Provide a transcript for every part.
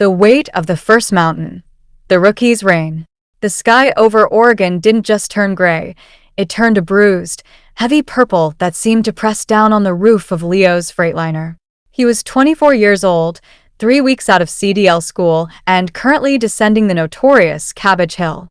The weight of the first mountain. The rookie's reign. The sky over Oregon didn't just turn gray, it turned a bruised, heavy purple that seemed to press down on the roof of Leo's Freightliner. He was 24 years old, 3 weeks out of CDL school, and currently descending the notorious Cabbage Hill.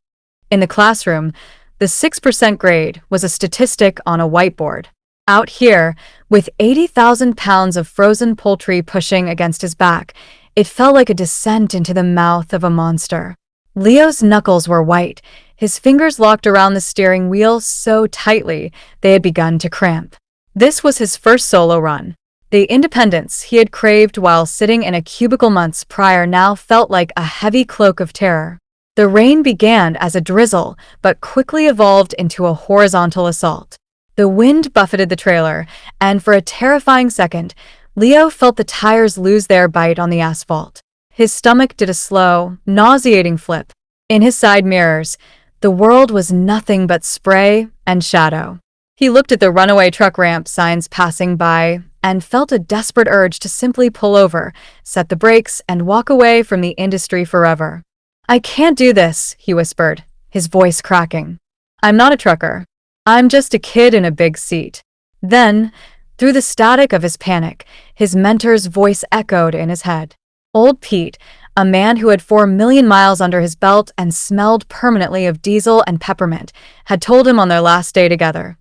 In the classroom, the 6% grade was a statistic on a whiteboard. Out here, with 80,000 pounds of frozen poultry pushing against his back, it felt like a descent into the mouth of a monster. Leo's knuckles were white, his fingers locked around the steering wheel so tightly they had begun to cramp. This was his first solo run. The independence he had craved while sitting in a cubicle months prior now felt like a heavy cloak of terror. The rain began as a drizzle, but quickly evolved into a horizontal assault. The wind buffeted the trailer, and for a terrifying second, Leo felt the tires lose their bite on the asphalt. His stomach did a slow, nauseating flip. In his side mirrors, the world was nothing but spray and shadow. He looked at the runaway truck ramp signs passing by and felt a desperate urge to simply pull over, set the brakes, and walk away from the industry forever. "I can't do this," he whispered, his voice cracking. "I'm not a trucker. I'm just a kid in a big seat." Then, through the static of his panic, his mentor's voice echoed in his head. Old Pete, a man who had 4 million miles under his belt and smelled permanently of diesel and peppermint, had told him on their last day together.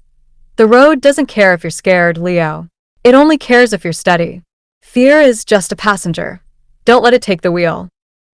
"The road doesn't care if you're scared, Leo. It only cares if you're steady. Fear is just a passenger. Don't let it take the wheel."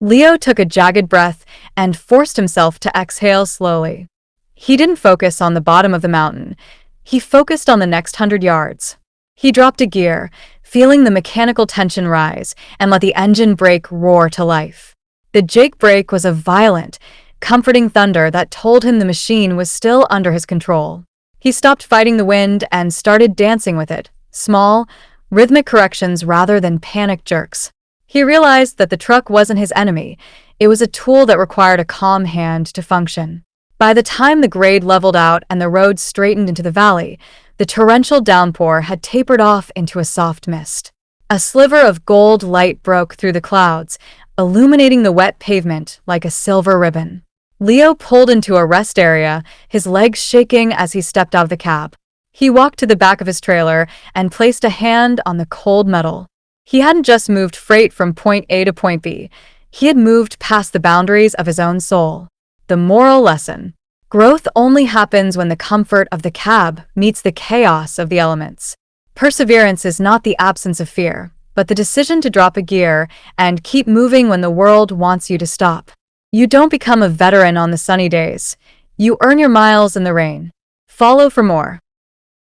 Leo took a jagged breath and forced himself to exhale slowly. He didn't focus on the bottom of the mountain. He focused on the next 100 yards. He dropped a gear, feeling the mechanical tension rise, and let the engine brake roar to life. The Jake brake was a violent, comforting thunder that told him the machine was still under his control. He stopped fighting the wind and started dancing with it, small, rhythmic corrections rather than panic jerks. He realized that the truck wasn't his enemy. It was a tool that required a calm hand to function. By the time the grade leveled out and the road straightened into the valley, the torrential downpour had tapered off into a soft mist. A sliver of gold light broke through the clouds, illuminating the wet pavement like a silver ribbon. Leo pulled into a rest area, his legs shaking as he stepped out of the cab. He walked to the back of his trailer and placed a hand on the cold metal. He hadn't just moved freight from point A to point B. He had moved past the boundaries of his own soul. The moral lesson: growth only happens when the comfort of the cab meets the chaos of the elements. Perseverance is not the absence of fear, but the decision to drop a gear and keep moving when the world wants you to stop. You don't become a veteran on the sunny days. You earn your miles in the rain. Follow for more.